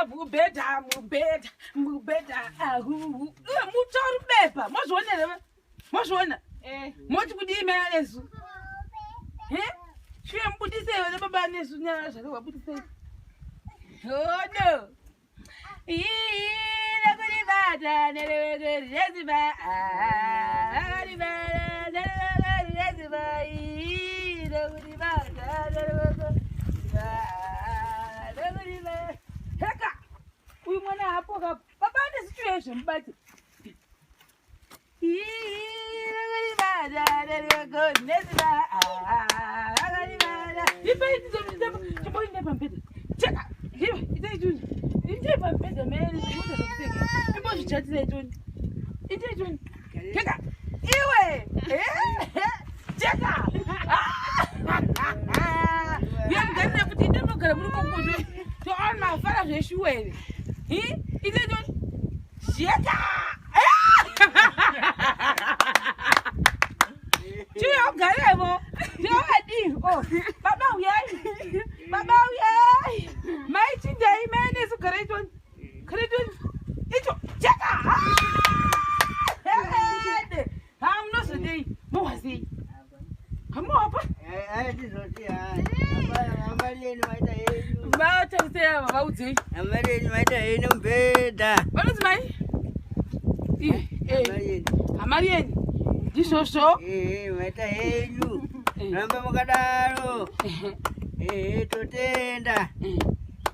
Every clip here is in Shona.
Mubhedha, Mubhedha, Mubhedha, mutori bepa. Mozvona. Moti kuti Mai Anesu. Shuya mbudise wale baba Anesu nyara zvake wabudise. Oh no. Nakuribata nerezima. Heka. Uyu mwana hapo baba ane situation but so mata helu ramba mukadaro totenda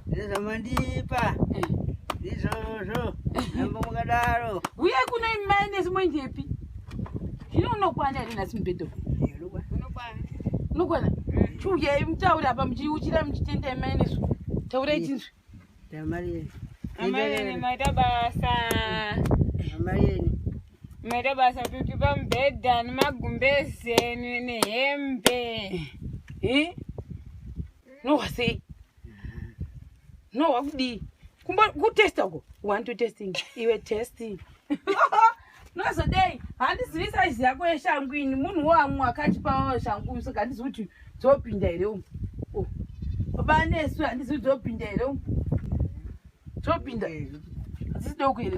ndizomandipa ndizvozvo ramba mukadaro uye kuna Mai Anesu mwenjepi zvino unokwana here nhasi mubhedha unokwana chiuyai mutaure apa muchiuchira muchitenda Mai Anesu taurai chinzvi Amareni maita basa maita basa tutipa mubhedha nemagumbeze nehembe nohwa sei nohwa kudii kutesta uko want to testing iwe testing nozodei handizivi saizi yako yeshangu ini munhu wamwe akachipawo shangu saka handizivi kuti dzopinda here umu baba Anesu handizivi dzopinda here umu dzopinda hadzisi doko here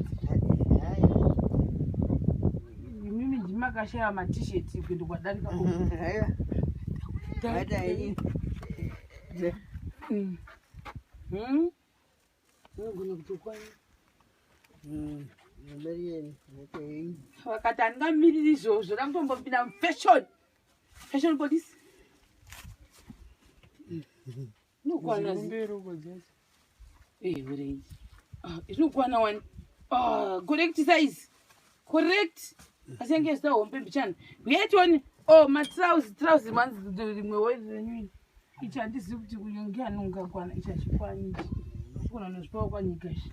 mimi ndimakashaya matisheti kuenda kwadarika unogona kutokwana vakati handingamiriri izvozvo ndakutombopinda mufashion police inokwana inokwana wani correct size correct asenge sta hombe mbichana uyatoni matrausi manzi rimwe wenyini ichi handizivi kuti kunyongea nongakwana ichi hachikwani kuna nozvipawo kwanyika ichi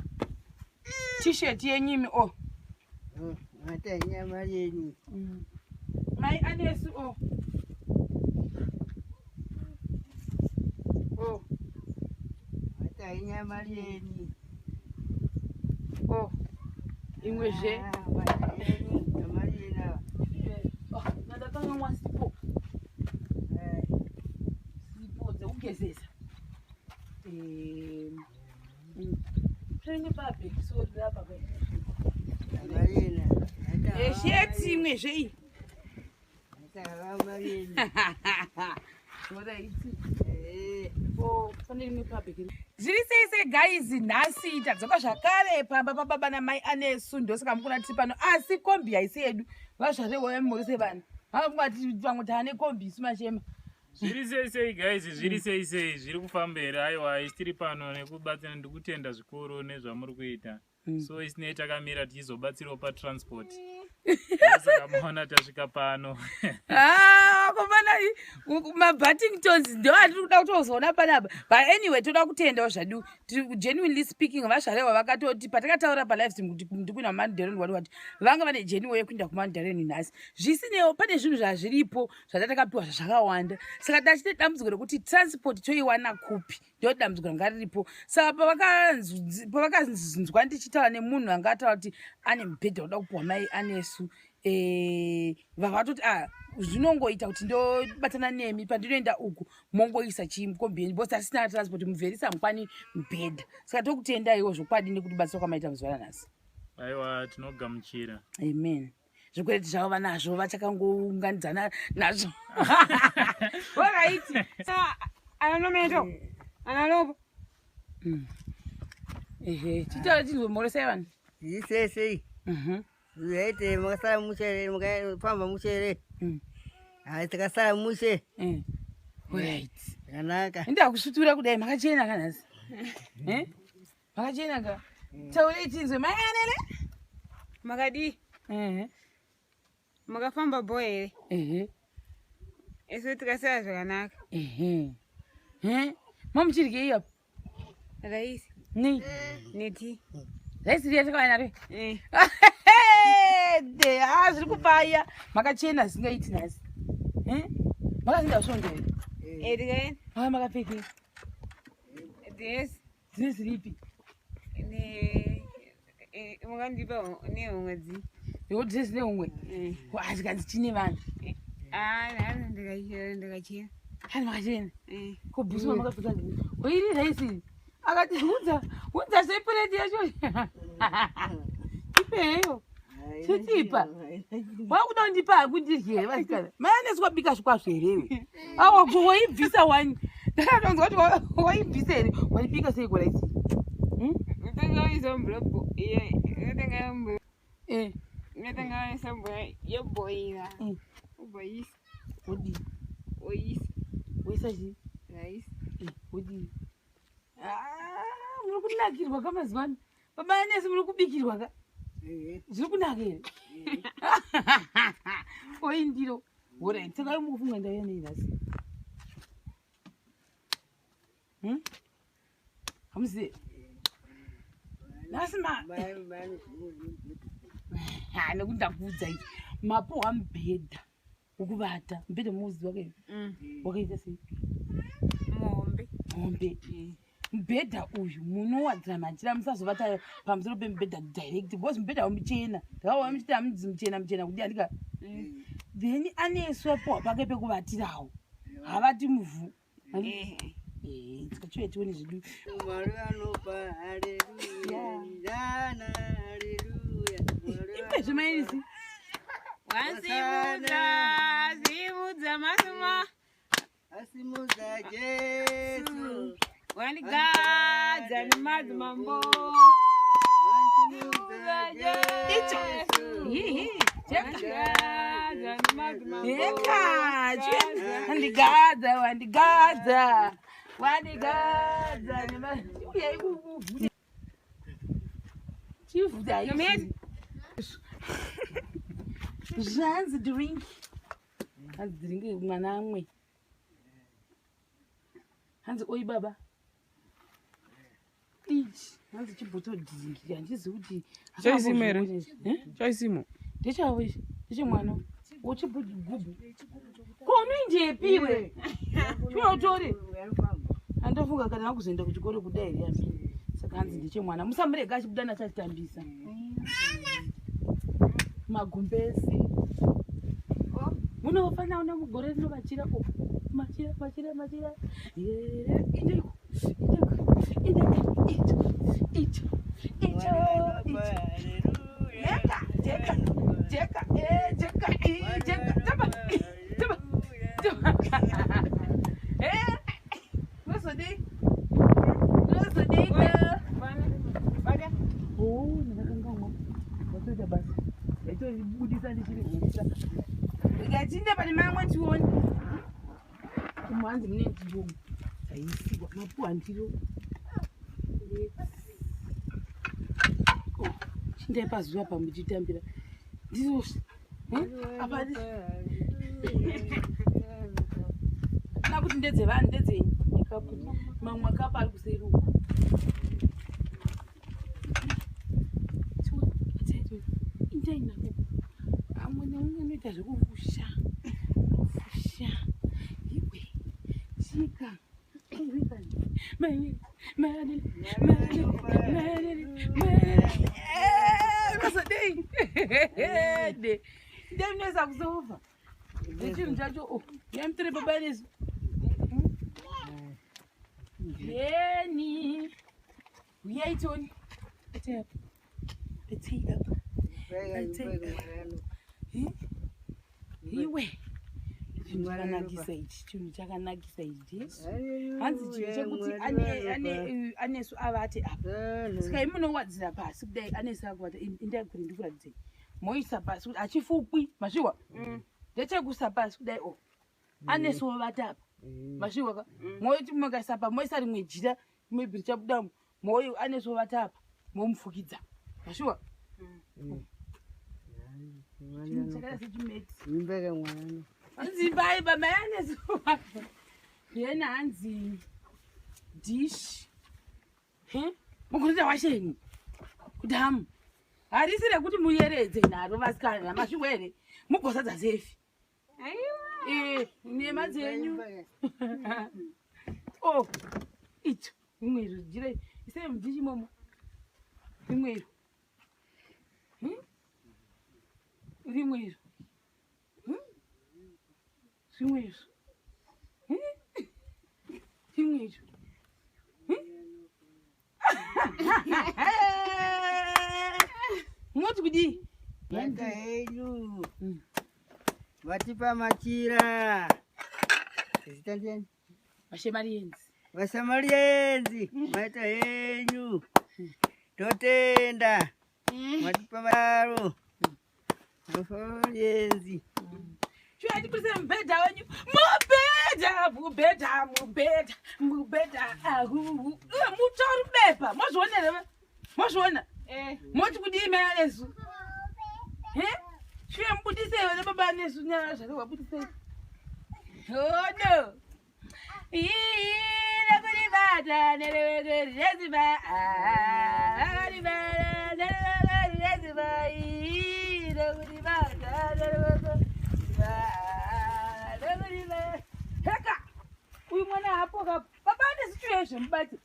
t-shirt yenyimi mata nyama yeni Mai Anesu mata nyama yeni imwezve nadakangamwa sipo dzekugezesa zvine pabhekisoriapa sheti imwezve iyi zviri seise gaizi nhasi tadzoka zvakare pamba pababa naMai Anesu ndosaka mukuna tiri pano asi kombi haisi yedu vazvarehoya mumorise vanhu vamati vamwe taane kombi isu mashema zviri seisei gaizi zviri seisei zviri kufamberi aiwa isi tiri pano nekubatsira ndikutenda zvikuru nezvamuri kuita so isinei takamira tichizobatsirawo patransport saka maona tasvika pano komana mabattingtons ndo atiri kuda kutozoona panapa but anyway toda kutendawo zvadu genuinely speaking vazvarehwa vakatoti patakataura palive stream kuti ndikuina kumandareni wati vanga vane genuine yekuinda kumandareni nhasi zvisinewo pane zvinhu zvazviripo zvatatakapiwa zvakawanda saka tachite dambudziko rekuti transport toiwana kupi ndo dambudziko ranga riripo saka pavakanzwa ndichitaura nemunhu anga ataura kuti ane mubhedha uda kupiwa Mai Anesu vavatoti zvinongoita kuti ndobatana nemi pandinoenda uku mongoisa chimukombeni bhosi asina transport muvherisa mukwani mubhedha saka tokutendaiwo zvokwadi nekutibatsira kwamaita muzuva ranhasi. Aiwa, tinogamuchira. Amen. Zvikwereti zvavo vanazvo vachakangounganidzana nazvo. Alright. Anometo. Analopo. Chitaura chizomhoresai vanhu. Isesei. Zviyaite makasara mushere mukafamba mushere. Takasara mushe. Alright. Zvakanaka. Ndakusvutura kudai makachena kanhasi. Makachena ka. Taurei tinzwe Mai Anele. Makadi. Makafamba boy here. Eso tikasara zvakanaka. Mamuchirye iyo. Raisi. Ni. Neti. Raisi riya takavaina re. Zviri kupaya. Makachena zvisingaiti nhasi. Makazinda svonje here. Edikaenda. Makapfekei. Yes. Dzine ziripi? Mukandipa nehumwe dzi. Yekuti dzine zine umwe. Zvikanzi chine vanhu. Ndakachena. Hani makachena. Kubhuswa makapfeka zvini. Oiri raisi. Akati unza sepureti yacho. Ipeyo. Chitipa. Wakuda kundipa kundirye vasikana. Mai Anesu wabika zvikwazvo here. Awa woibvisa wani. Ndakatonzwa kuti waibvisa here. Waibika sei raisi? Ndatengaisa mburopo. Ndatenga mburopo. Ndatengaisa mburopo yoboira. Uboisa. Odi. Oisa. Oisa chi? Raisi. Odi. Muri kunakirwa kamazuva ano. Baba Anesu muri kubikirwa ka? Zviri kunaka here? Oi ndiro. Alright, saka mukufunga ndauya nei nhasi? Hamuzivi? Nhasi nekuti ndakuudza ichi. Mapohwa mubhedha wokuvata. Mubhedha munoziva kai? Wakaita sei? Mombe. Mubhedha uyu munowadzira machira musazovata pamusoro pemubhedha direct because mubhedha muchena. Ndakaona muchiti hamudzi muchena kuti andika. Then Anesu wapohwa pake pekuvatirawo. Havati muvhu. Tikachiuya tione zvidu. Mwari anopa haleluya. Jana haleluya. Ipezve Mai Anesu. Wasimudza masuma. Asimudza Jesu. Wandigadza nemadzimambo. Wasimudza Jesu. Wandigadza nemadzimambo. Wandigadza nemadzimambo. Chifuta ichi. Zvanzi drink. Hanzi drink mwana amwe. Hanzi oi baba. Ichi. Hanzi chiboto drink. Handizivi kuti. Chaisimo here? Chaisimo. Ndechavo ichi. Ndechemwana. Wochibhuti gubu. Konoinjepiwe. Chiotore. Andofunga kana akuzoenda kuchikoro kudai yami. Saka hanzi ndechemwana. Musamurega achibudana achitambisa. Magumbeze. Munofana una mugore rinovachira ko. Machira. Ikachinda pane mamwe tione. Kumhanzi mune ndiro. Zaisikwa mapuhwa ndiro. Chindai pazuva pamuchitambira. Ndiro. Apa nakuti ndedze vanhu ndedzenyu. Ndikaputi mamwe akapa ari kuseri uko. Indai nako. Amwe anoita zvekufusha. Iwe. Chika. Ndai munoweza kuzova. ndechinhu chacho yamutire baba Anesu yeni uyaitoni etei apa iwe chinhu chakanakisa ichi hanzi chinhu chekuti Anesu avate apa saka imunowadzira pasi kudai Anesu akuvata indai kuri ndikuradzei moisa pasi kuti achifukwi masviwa ndechekusa pasi kudai Anesu ovata apa masviwa ka moiti mukaisa pa moisa rimwe jira rimwe bhiri chabudamo moyo Anesu ovata apa momufukidza masviwa hanzi baiba Mai Anesu yena hanzi dish mukuita washenyi kudhamu harisi rekuti muyeredze naro vasikana namasviwo here mugosadza sefi nema dzenyu ito rimwero jira isei mudishi momo rimwero rimwero rimwero rimwero moti kudii Mata henyu vatipa machira zita ndiani vasamarienzi mata henyu totenda vatipa varo vasamarienzi chiwatikurise mubhedha wenyu mubhedha mutori bepa mozvionera mozviona moti kudii Mai Anesu shuye mubudisei vana baba Anesu nyara zvake wabudisei hodo nekuribata nerewekereziba akaribata nerewekereziba nekuribata nerewekereziba heka uyu mwana hapoka baba Anesu chuye zvemubati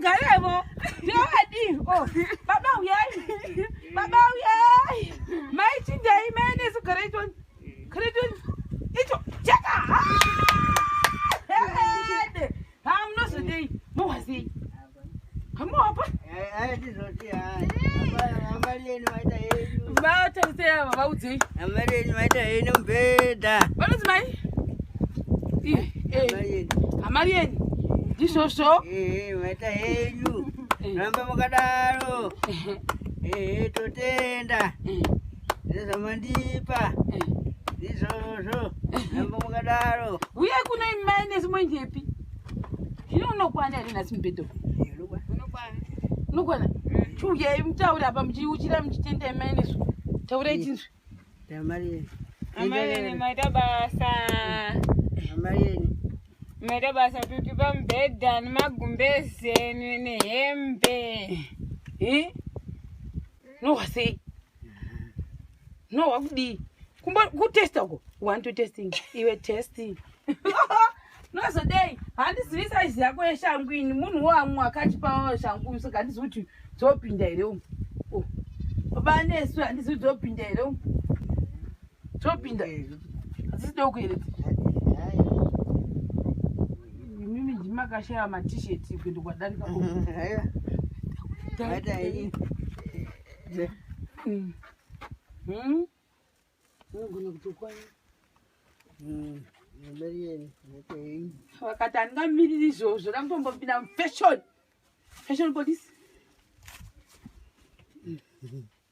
Garebo, Baba uyai, Mai Chinjai, Mai Anesu Kareton, ito, cheka. I'm not so day, Moasi. Come on, I did not I'm marrying Mata henyu. about to say about it. I'm marrying Mata henyu Mubhedha. What is my? Amarian, this also. Mata henyu ramba mukadaro totenda ndizomandipa ndizvozvo ramba mukadaro Uye kuna Mai Anesu mwenjepi? Zvino unokwana here nhasi mubhedha? Unokwana? Chiuyai mutaure apa muchiuchira muchitenda Mai Anesu. Taurai chinzvi. Amarieni maita basa. Maita basa tutipa mubhedha nemagumbeze nehembe. Nohwa sei? Nohwa kudii? Kutesta uko? Want to testing? Iwe testing. Nozodei handizivi saizi yako yeshangu ini munhu wamwe akachipawo shangu saka handizivi kuti dzopinda here umu. Baba Anesu handizivi dzopinda here umu. Dzopinda hadzisi doko here. Mimi ndimakashaya matisheti kuenda kwadarika unogona kutokwana vakati handingamiriri izvozvo ndakutombopinda mufashion police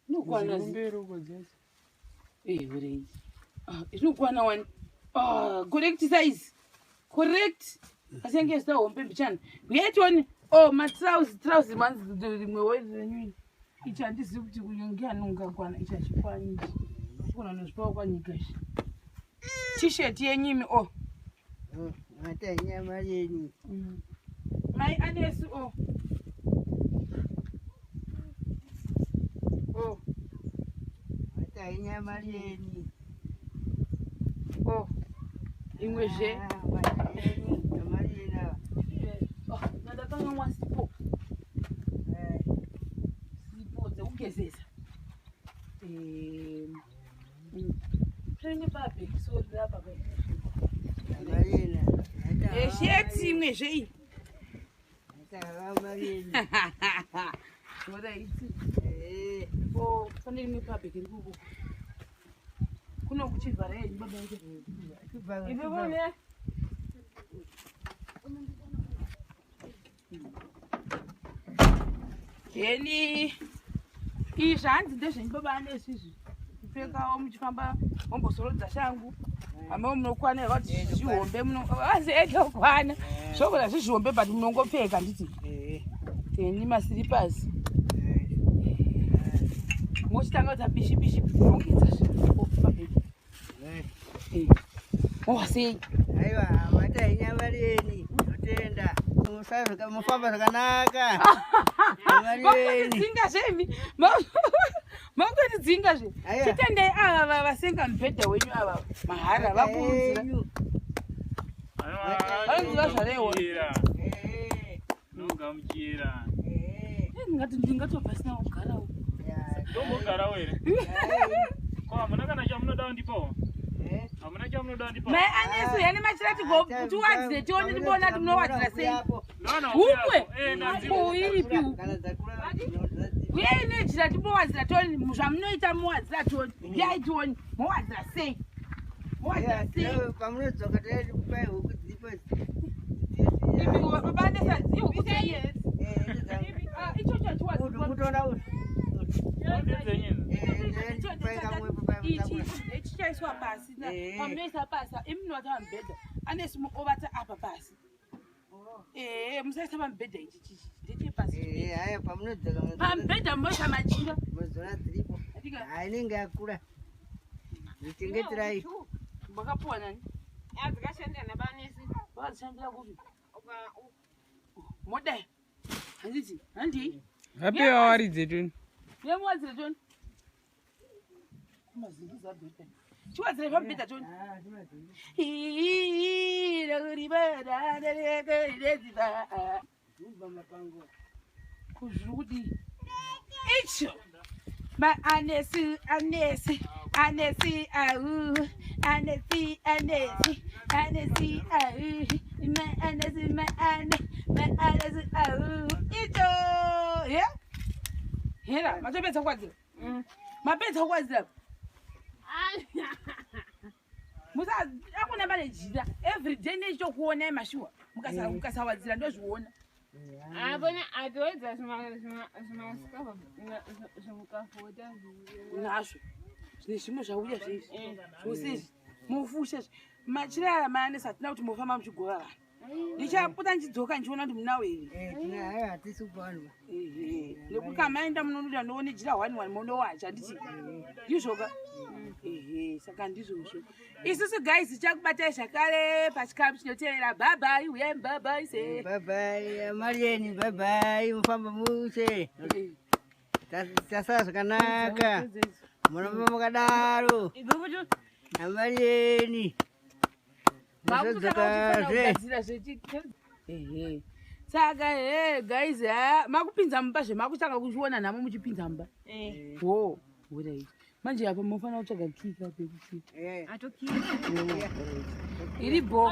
inokwana urei inokwana wani correct size correct asengezita hombe mbichana uyatoni matrausi manzi rimwewo renyuini ichi handisi kuti ngeani ungakwana ichi hachikwani ichi kuna nozvipawo kwanyika ichi tisheti yenyimi Mata nyama yeni. Mai Anesu Mata nyama yeni. Imwezve Nyama yena. ndakanga mwasipo sipo dzekugezesa prengebabheki sorapa Nyama yena. sheti imwezve iyi Nyama yeni. ora iti pane rimwe pabheki rikuko kuno kuchivhara yenyu baba ivevone heni iyi zvanzi ndezvenyu baba Anesu izvi kupfekawo muchifamba mombosorodza shangu amao munokwana yakati zvihombe vanzi ega kukwana zvokona zvezvihombe but munongopfeka nditi teni masiripasi mochitanga kuti abishi kurongedza zvipabheki sei Aiwa, mata nyama yeni. Utenda. Mufamba zvakanaka. makudzinga zvemi makudzinga zve chitendei ava vasenga mubhedha wenyu ava mahara vakurudzira vanonziva zvarewa nongamuchira ndingati ndingatobva sina kugarawo tombogarawo here ko hamuna kana chamunodawo ndipowo hamuna chamunodawo ndipowo Mai Anesu yani machirati tiwadzire tione timbona kuti munowadzira sei hukwe iripi huku uyai nejira timbowadzira tioni zvamunoita mowadzira tioni yai tioni mowadzira sei mowadzira sei Pamunodzoka taiti kupai huku dzipo. baba Anesu dzihuku sei ichocho tiwadzira Kutoona ichi chaiswa pasi pamunoisa pasi imunovata pamubhedha Anesu ovata apa pasi musaisa pamubhedha ichi ndechepasi haya pamunodzoka pamubhedha munoisa majira muzona dziripo. Inenge yakura. Zichengeterai. makapuwa nani Adzikashandira nababa Anesu. vakazishandira kupi modai handiti handii Vapiwa waridze toni. yemuwadzire toni kumazingiza bhedha chiwadzire pamubhedha toni kuzviri kudii icho ma Anesu au Anesu au ma Anesu au icho hera matopedza kuwadzira mapedza kuwadzira akuna mane jira everyday nechokuonai mashuwa mukasawadzira ndozviona Apana atowedza zvimasikafa zvimukafota nazvo zvine zvimwe zvauya zvezvi zvosezvi mufusha machirara Mai Anesu hatina kuti mufamba muchigova vanhu ndichapota ndichidzoka ndichiona kuti munawo here Hatisi kuvanhu. nekuti amaenda munonoda noone jira 1 munowacha nditi ndizvoka saka ndizvozvo isusu guys chakubatai zvakare pachikamu chinoteerera bye uyai bye se Bye Marieni, bye mufamba mushe. Tasara zvakanaka. Munofamba mukadaro. Marieni. saka guys makupinza mumba zvemakutanga kuzviona nhamo muchipinza mumba urai manje apa munofanira kutsvaga kika pekuti atokira iri bo